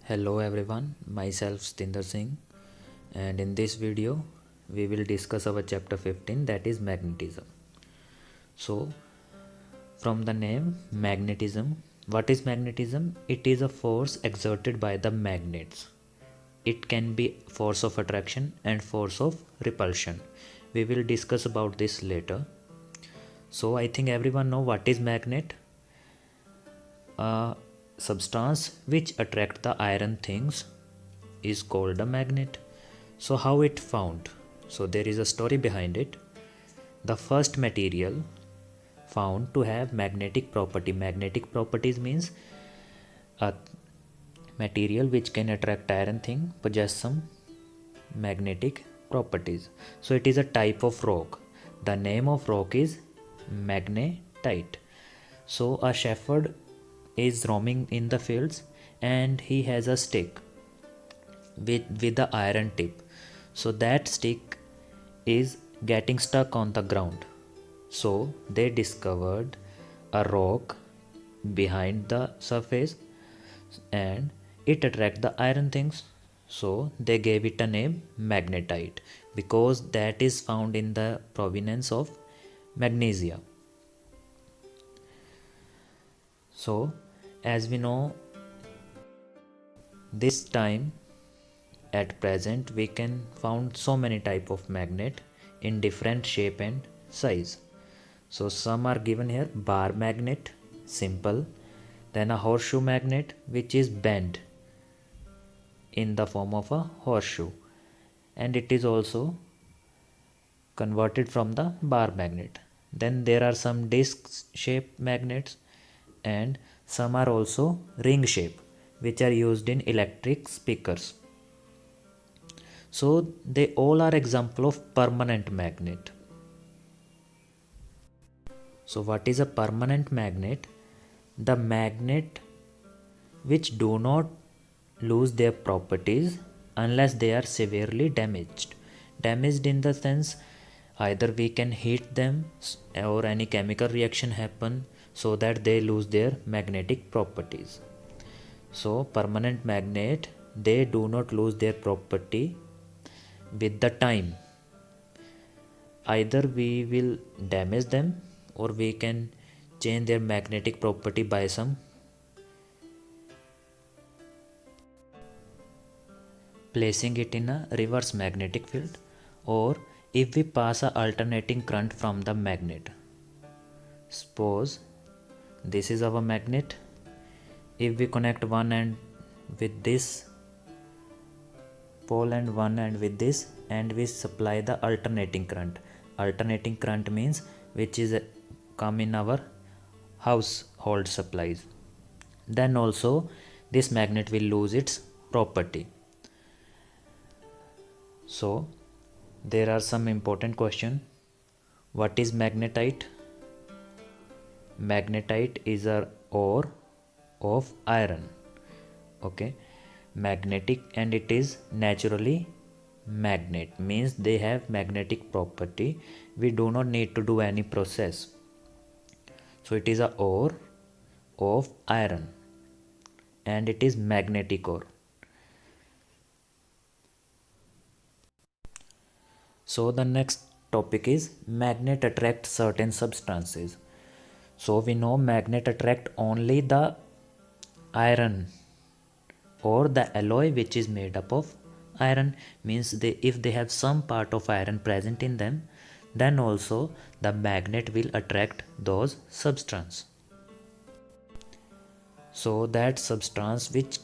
Hello everyone, myself Stinder Singh, and in this video we will discuss our chapter 15, that is magnetism. So, from the name magnetism, what is magnetism? It is a force exerted by the magnets. It can be force of attraction and force of repulsion. We will discuss about this later. So, I think everyone know what is magnet. A substance which attract the iron things is called a magnet. So how it found? So there is a story behind it. The first material found to have magnetic property. Magnetic properties means a material which can attract iron thing possess some magnetic properties. So it is a type of rock. The name of rock is magnetite. So a shepherd is roaming in the fields and he has a stick with the iron tip. So that stick is getting stuck on the ground. So they discovered a rock behind the surface and it attract the iron things. So they gave it a name magnetite because that is found in the provenance of magnesia. So as we know, this time at present we can found so many type of magnet in different shape and size. So some are given here: bar magnet, simple, then a horseshoe magnet which is bent in the form of a horseshoe, and it is also converted from the bar magnet. Then there are some disc shaped magnets and some are also ring shape which are used in electric speakers. So they all are example of permanent magnet. So what is a permanent magnet? The magnet which do not lose their properties unless they are severely damaged. Damaged in the sense either we can heat them or any chemical reaction happen so that they lose their magnetic properties. So permanent magnet, they do not lose their property with the time. Either we will damage them or we can change their magnetic property by some placing it in a reverse magnetic field, or if we pass a alternating current from the magnet. Suppose this is our magnet. If we connect one end with this pole and one end with this, and we supply the alternating current. Alternating current means which is come in our household supplies. Then also this magnet will lose its property. So there are some important question. What is magnetite? Magnetite is a ore of iron. Okay, magnetic, and it is naturally magnet means they have magnetic property. We do not need to do any process. So it is a ore of iron and it is magnetic ore. So the next topic is magnet attract certain substances. So we know magnet attract only the iron or the alloy which is made up of iron, means if they have some part of iron present in them, then also the magnet will attract those substance. So that substance which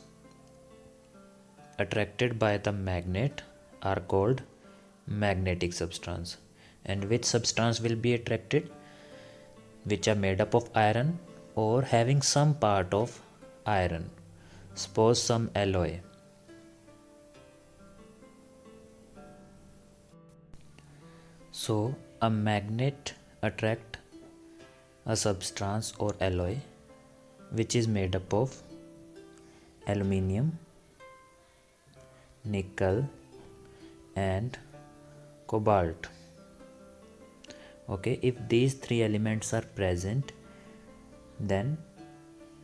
attracted by the magnet are called magnetic substance. And which substance will be attracted? Which are made up of iron or having some part of iron. Suppose some alloy. So a magnet attract a substance or alloy which is made up of aluminium, nickel and cobalt. Okay, if these three elements are present, then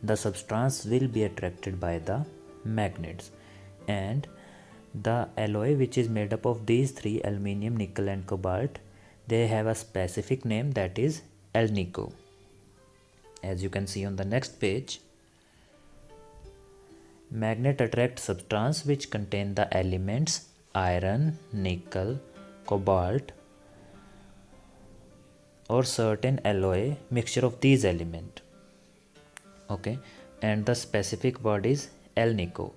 the substance will be attracted by the magnets. And the alloy which is made up of these three, aluminium, nickel and cobalt, they have a specific name, that is Alnico. As you can see on the next page, magnet attract substance which contain the elements iron, nickel, cobalt or certain alloy mixture of these elements. Okay, and the specific word is Alnico.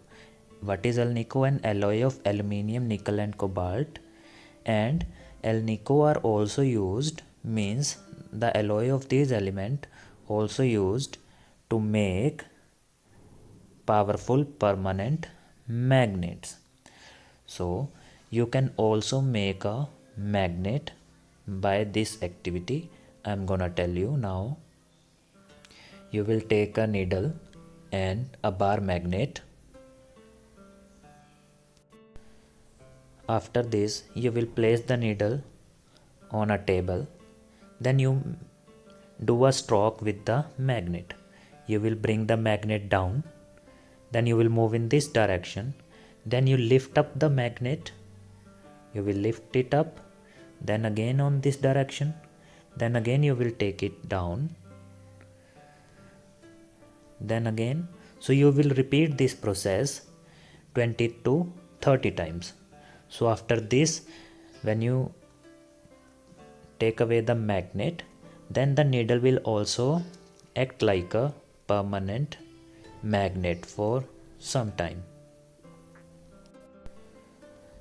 What is Alnico? An alloy of aluminium, nickel and cobalt. And Alnico are also used, means the alloy of these element also used to make powerful permanent magnets. So you can also make a magnet by this activity. I'm gonna tell you now. You will take a needle and a bar magnet. After this, you will place the needle on a table. Then you do a stroke with the magnet. You will bring the magnet down. Then you will move in this direction. Then you lift up the magnet. You will lift it up. Then again on this direction. Then again you will take it down. Then again. So you will repeat this process 20 to 30 times. So after this, when you take away the magnet, then the needle will also act like a permanent magnet for some time.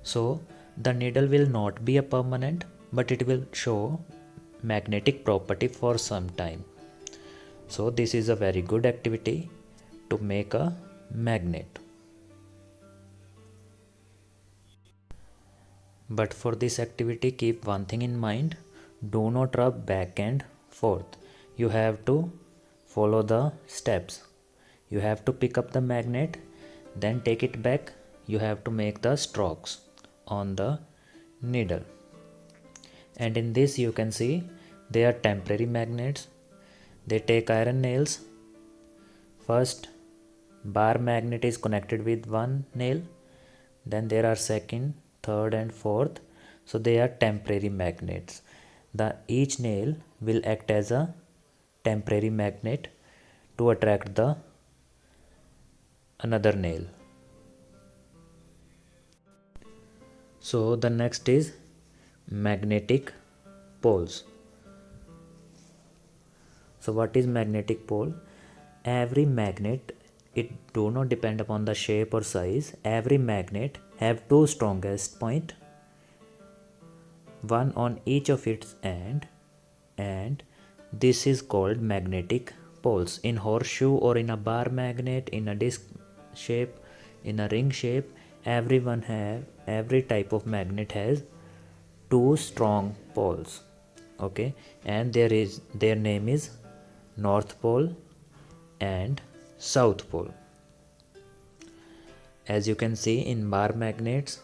So the needle will not be a permanent, but it will show magnetic property for some time. So this is a very good activity to make a magnet. But for this activity, keep one thing in mind: do not rub back and forth. You have to follow the steps. You have to pick up the magnet, then take it back. You have to make the strokes on the needle. And in this you can see they are temporary magnets. They take iron nails. First bar magnet is connected with one nail, then there are second, third and fourth. So they are temporary magnets. Each nail will act as a temporary magnet to attract the another nail. So the next is magnetic poles. So what is magnetic pole? Every magnet, it do not depend upon the shape or size. Every magnet have two strongest point, one on each of its end, and this is called magnetic poles. In horseshoe or in a bar magnet, in a disc shape, in a ring shape, every type of magnet has two strong poles. Okay, and their name is North Pole and South Pole. As you can see in bar magnets,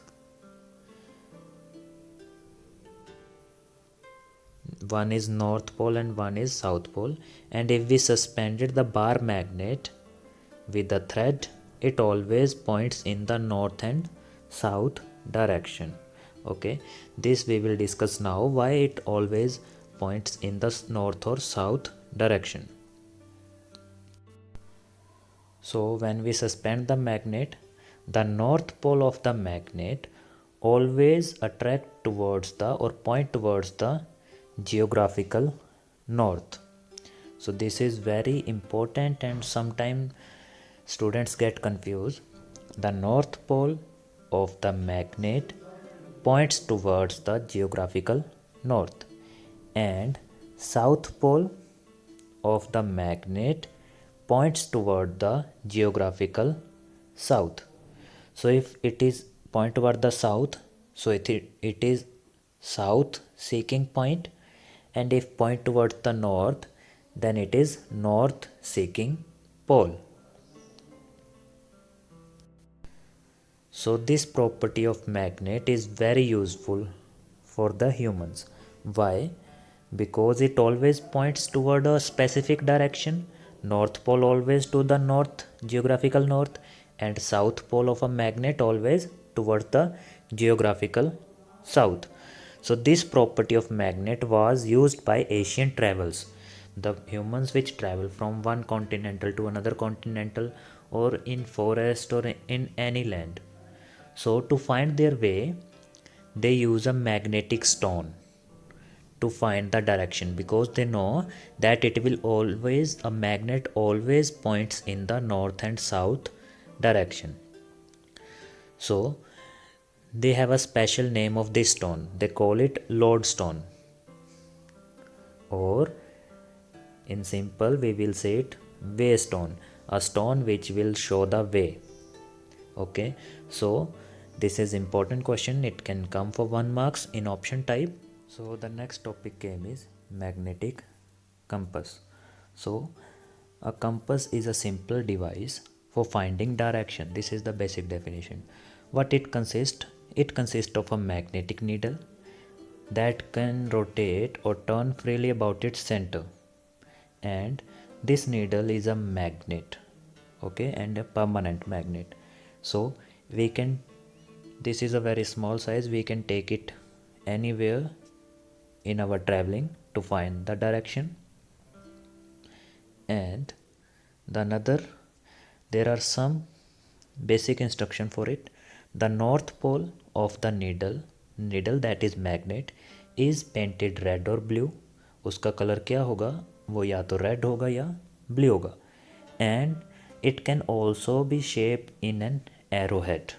one is North Pole and one is South Pole, and if we suspended the bar magnet with a thread, it always points in the north and south direction. Okay, this we will discuss now, why it always points in the north or south direction. So when we suspend the magnet, the north pole of the magnet always attract towards the or point towards the geographical north. So this is very important, and sometimes students get confused. The north pole of the magnet points towards the geographical north, and south pole of the magnet points toward the geographical south. So if it is point toward the south, so it is south seeking point, and if point towards the north, then it is north seeking pole. So this property of magnet is very useful for the humans. Why? Because it always points toward a specific direction. North pole always to the north, geographical north, and south pole of a magnet always towards the geographical south. So this property of magnet was used by ancient travels. The humans which travel from one continental to another continental or in forest or in any land. So to find their way, they use a magnetic stone to find the direction because they know that it will always a magnet always points in the north and south direction. So they have a special name of this stone. They call it lodestone, or in simple we will say it way stone, a stone which will show the way. Okay, so this is important question. It can come for 1 marks in option type. So the next topic came is magnetic compass. So a compass is a simple device for finding direction. This is the basic definition. What it consists? It consists of a magnetic needle that can rotate or turn freely about its center, and this needle is a magnet, okay, and a permanent magnet. So we can, this is a very small size, we can take it anywhere in our traveling to find the direction. And the another, there are some basic instruction for it. The north pole of the needle that is magnet is painted red or blue. उसका colour क्या होगा, वो या तो red होगा या blue होगा. And it can also be shaped in an arrowhead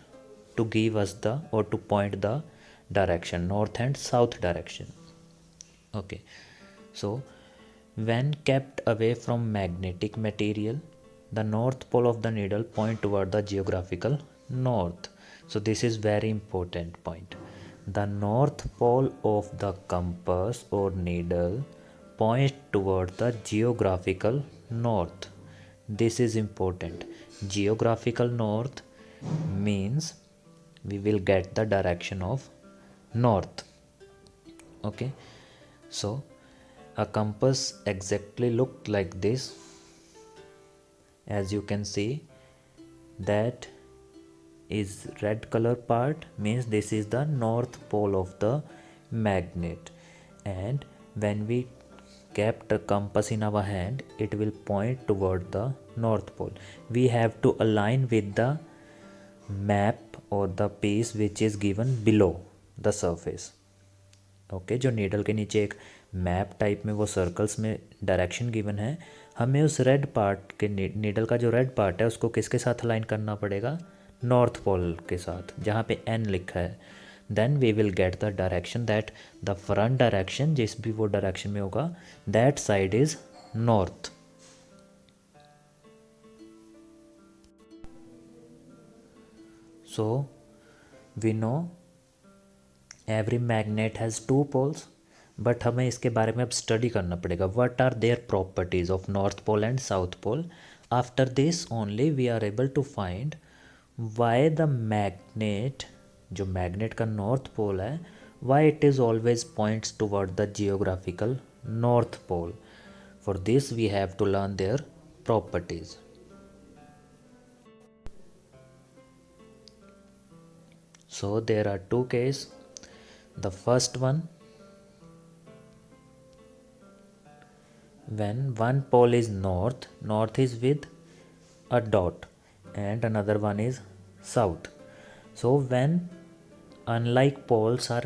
to give us the or to point the direction, north and south direction. Okay, so when kept away from magnetic material, the north pole of the needle point toward the geographical north. So this is very important point. The north pole of the compass or needle points toward the geographical north. This is important. Geographical north means we will get the direction of north. Okay, so a compass exactly looked like this. As you can see, that is red color part means this is the north pole of the magnet, and when we kept a compass in our hand, it will point toward the north pole. We have to align with the map or the piece which is given below the surface. Okay, जो needle के नीचे एक map type में वो circles में direction given है, हमें उस रेड पार्ट के नीडल का जो रेड पार्ट है उसको किसके साथ अलाइन करना पड़ेगा, नॉर्थ पोल के साथ, जहाँ पे एन लिखा है. Then we will get the direction that the front direction जिस भी वो डायरेक्शन में होगा that side is north. So we know every magnet has 2 poles, but हमें इसके बारे में अब स्टडी करना पड़ेगा. What are their properties of north pole and south pole. After this only we are able to find why the magnet, जो magnet का north pole है, why it is always points toward the geographical north pole. For this we have to learn their properties. So there are 2 cases. The first one, when one pole is north is with a dot and another one is south. So when unlike poles are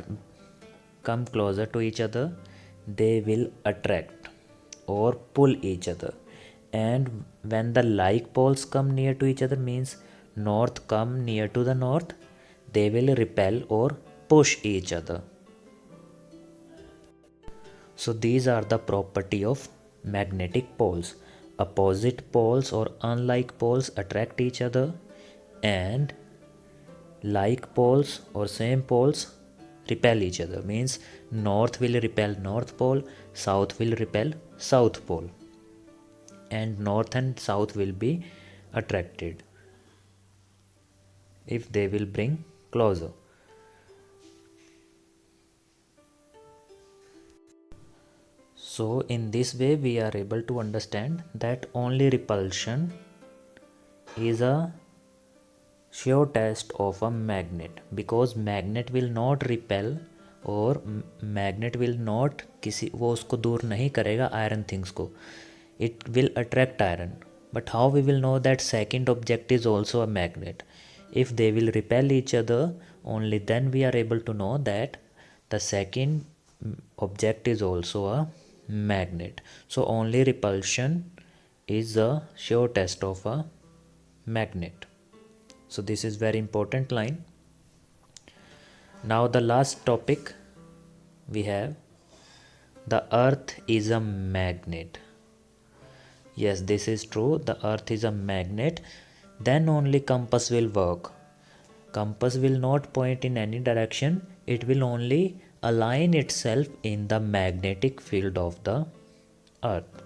come closer to each other, they will attract or pull each other. And when the like poles come near to each other, means north come near to the north, they will repel or push each other. So these are the property of magnetic poles. Opposite poles or unlike poles attract each other, and like poles or same poles repel each other. Means north will repel north pole, south will repel south pole, and north and south will be attracted if they will bring closer. So in this way we are able to understand that only repulsion is a shear test of a magnet, because magnet will not repel और magnet will not किसी वो उसको दूर नहीं करेगा iron things को, it will attract iron. But how we will know that second object is also a magnet? If they will repel each other, only then we are able to know that the second object is also a magnet. So only repulsion is a shear test of a magnet. So this is very important line. Now the last topic we have, the earth is a magnet. Yes, this is true, the earth is a magnet. Then only compass will work. Compass will not point in any direction, it will only align itself in the magnetic field of the earth.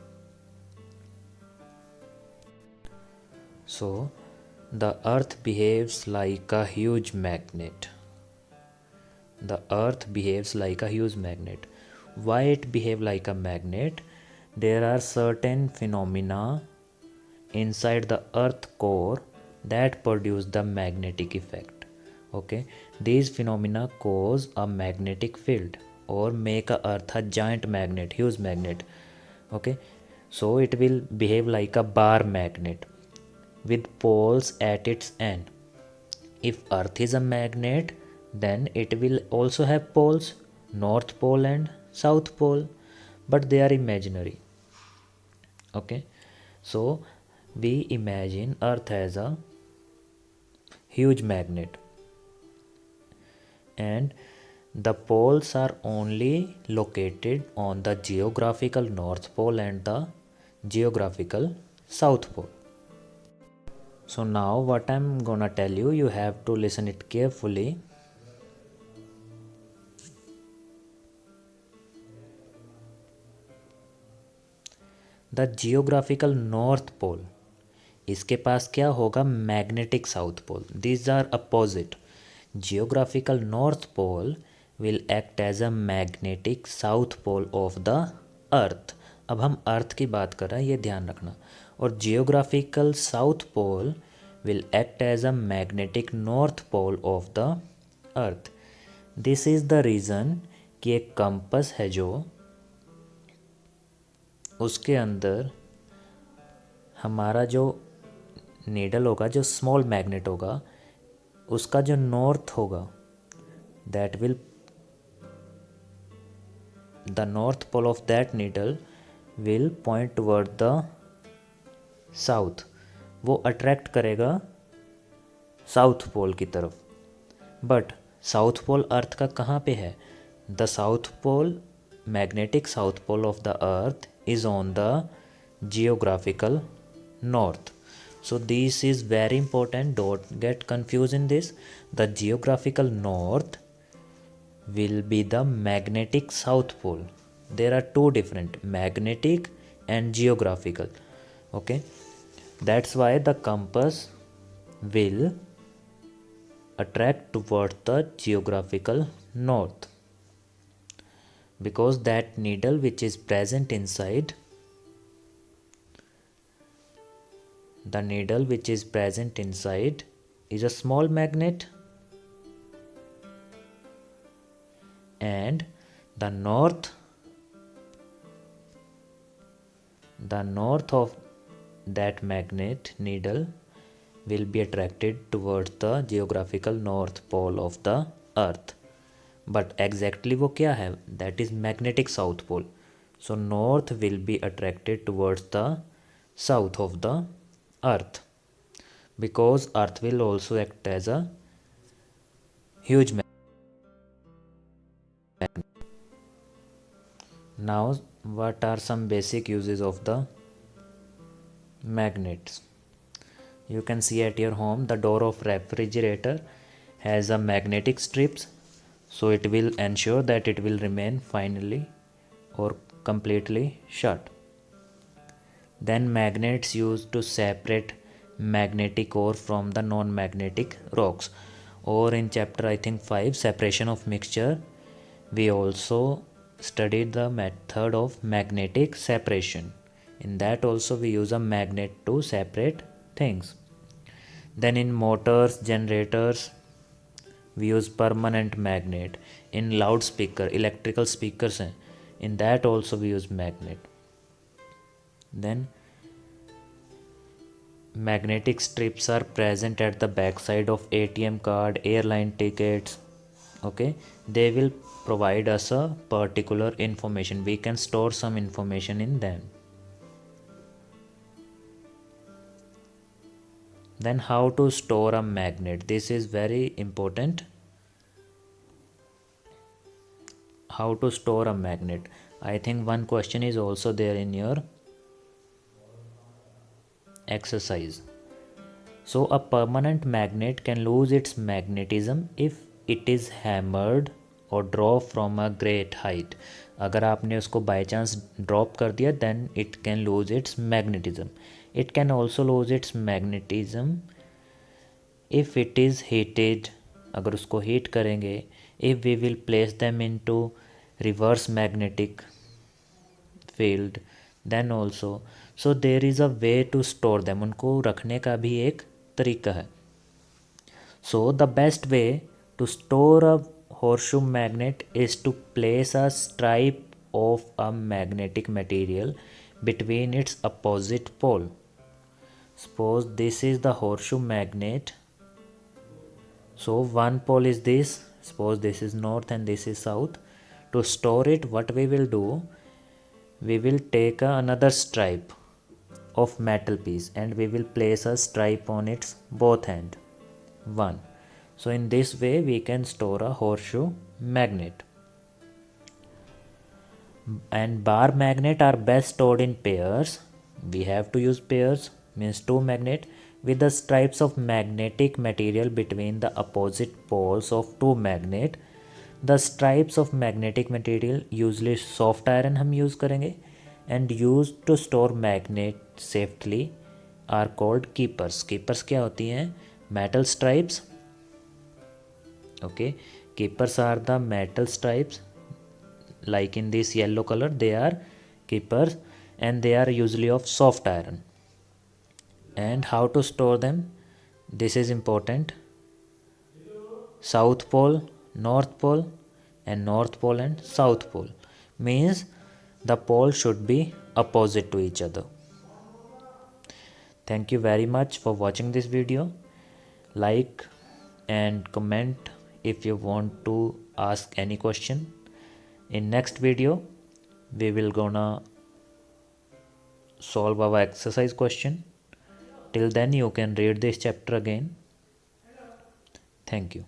So the earth behaves like a huge magnet. The earth behaves like a huge magnet. Why it behave like a magnet? There are certain phenomena inside the earth core that produce the magnetic effect. Okay, these phenomena cause a magnetic field or make a earth a giant magnet, huge magnet. Okay, so it will behave like a bar magnet with poles at its end. If earth is a magnet, then it will also have poles, north pole and south pole, but they are imaginary. Okay, so we imagine earth as a huge magnet, and the poles are only located on the geographical north pole and the geographical south pole. So now what I'm gonna tell you, you have to listen it carefully. The geographical north pole, इसके पास क्या होगा, magnetic south pole. These are opposite. Geographical north pole will act as a magnetic south pole of the earth. अब हम अर्थ की बात कर रहे हैं, ये ध्यान रखना. और geographical south pole will act as a magnetic north pole of the earth. This is the reason कि एक कंपस है जो उसके अंदर हमारा जो नीडल होगा, जो स्मॉल मैग्नेट होगा, उसका जो नॉर्थ होगा, that will the north pole of that needle will point toward the south. वो अट्रैक्ट करेगा साउथ पोल की तरफ. बट साउथ पोल अर्थ का कहाँ पे है? The south pole, magnetic south pole of the earth is on the geographical north. So this is very important, don't get confused in this. The geographical north will be the magnetic south pole. There are two different, magnetic and geographical. Okay, that's why the compass will attract towards the geographical north, because that needle which is present inside, the needle which is present inside is a small magnet, and the north of that magnet needle will be attracted towards the geographical north pole of the earth. But exactly वो क्या है? That is magnetic south pole. So north will be attracted towards the south of the earth, because earth will also act as a huge magnet. Now what are some basic uses of the magnets? You can see at your home the door of refrigerator has a magnetic strips, so it will ensure that it will remain finally or completely shut. Then magnets used to separate magnetic ore from the non-magnetic rocks, or in chapter I think 5, separation of mixture, we also studied the method of magnetic separation. In that also we use a magnet to separate things. Then in motors, generators, we use permanent magnet. In loudspeaker, electrical speakers हैं, in that also we use magnet. Then magnetic strips are present at the back side of ATM card, airline tickets. Okay, they will provide us a particular information. We can store some information in them. Then how to store a magnet? This is very important. How to store a magnet? I think one question is also there in your exercise. So a permanent magnet can lose its magnetism if it is hammered or drop from a great height. अगर आपने उसको by chance drop कर दिया then it can lose its magnetism. It can also lose its magnetism if it is heated. अगर उसको heat करेंगे, if we will place them into reverse magnetic field then also. So there is a way to store them. उनको रखने का भी एक तरीका है. So the best way to store a horseshoe magnet is to place a stripe of a magnetic material between its opposite pole. Suppose this is the horseshoe magnet. So one pole is this. Suppose this is north and this is south. To store it, what we will do, we will take another stripe of metal piece and we will place a stripe on its both end. One. So in this way we can store a horseshoe magnet. And bar magnet are best stored in pairs. We have to use pairs, means two magnet with the stripes of magnetic material between the opposite poles of two magnet. The stripes of magnetic material, usually soft iron हम use करेंगे, and used to store magnet safely are called keepers. Keepers क्या होती हैं? Metal stripes. Okay, keepers are the metal stripes. Like in this yellow color, they are keepers, and they are usually of soft iron. And how to store them? This is important. South pole, north pole, and north pole and south pole, means the pole should be opposite to each other. Thank you very much for watching this video. Like and comment if you want to ask any question. In next video we will gonna solve our exercise question. Till then you can read this chapter again. Thank you.